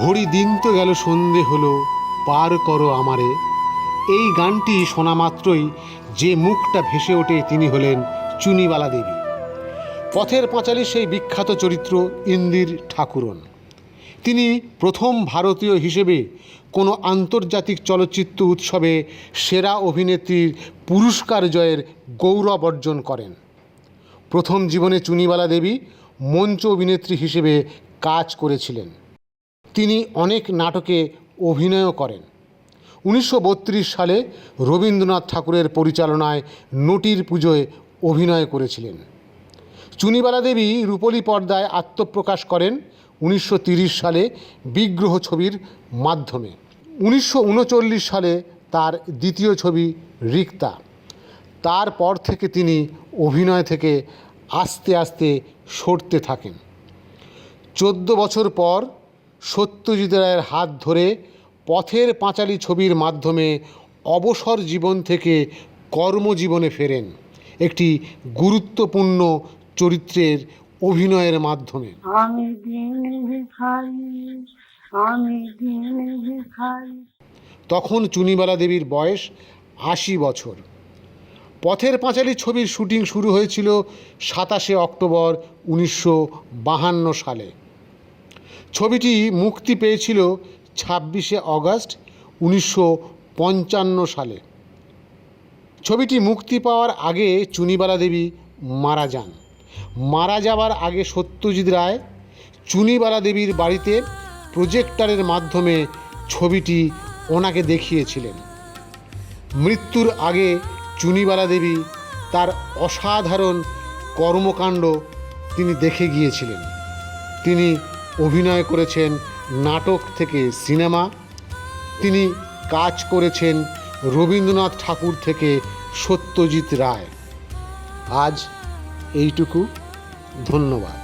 ঘড়ি দিন তো গেল, সন্ধে হলো, পার করো আমারে। এই গানটি শোনা মাত্রই যে মুখটা ভেসে ওঠে তিনি হলেন চুনিবালা দেবী। পথের পাঁচালী সেই বিখ্যাত চরিত্র ইন্দির ঠাকুরন। তিনি প্রথম ভারতীয় হিসেবে কোনো আন্তর্জাতিক চলচ্চিত্র উৎসবে সেরা অভিনেত্রীর পুরস্কার জয়ের গৌরব অর্জন করেন। প্রথম জীবনে চুনিবালা দেবী মঞ্চ অভিনেত্রী হিসেবে কাজ করেছিলেন। তিনি অনেক নাটকে অভিনয়ও করেন। 1932 সালে রবীন্দ্রনাথ ঠাকুরের পরিচালনায় নটির পুজোয় অভিনয় করেছিলেন। চুনিবালা দেবী রূপলী পর্দায় আত্মপ্রকাশ করেন 1930 সালে বিগ্রহ ছবির মাধ্যমে। 1939 সালে তার দ্বিতীয় ছবি রিক্তা। তারপর থেকে তিনি অভিনয় থেকে আস্তে আস্তে সরতে থাকেন। 14 বছর পর সত্যজিৎ রায়ের হাত ধরে পথের পাঁচালী ছবির মাধ্যমে অবসর জীবন থেকে কর্মজীবনে ফেরেন একটি গুরুত্বপূর্ণ চরিত্রের অভিনয়ের মাধ্যমে। তখন চুনিবালা দেবীর বয়স 80 বছর। পথের পাঁচালী ছবির শুটিং শুরু হয়েছিল 27 অক্টোবর 1952 সালে। ছবিটি মুক্তি পেয়েছিল 26 আগস্ট 1955 সালে। ছবিটি মুক্তি পাওয়ার আগে চুনিবালা দেবী মারা যান। মারা যাওয়ার আগে সত্যজিৎ রায় চুনিবালা দেবীর বাড়িতে প্রজেক্টরের মাধ্যমে ছবিটি ওনাকে দেখিয়েছিলেন। মৃত্যুর আগে চুনিবালা দেবী তার অসাধারণ কর্মকাণ্ড তিনি দেখে গিয়েছিলেন। তিনি অভিনয় করেছেন নাটক থেকে সিনেমা। তিনি কাজ করেছেন রবীন্দ্রনাথ ঠাকুর থেকে সত্যজিৎ রায়। আজ এইটুকু, ধন্যবাদ।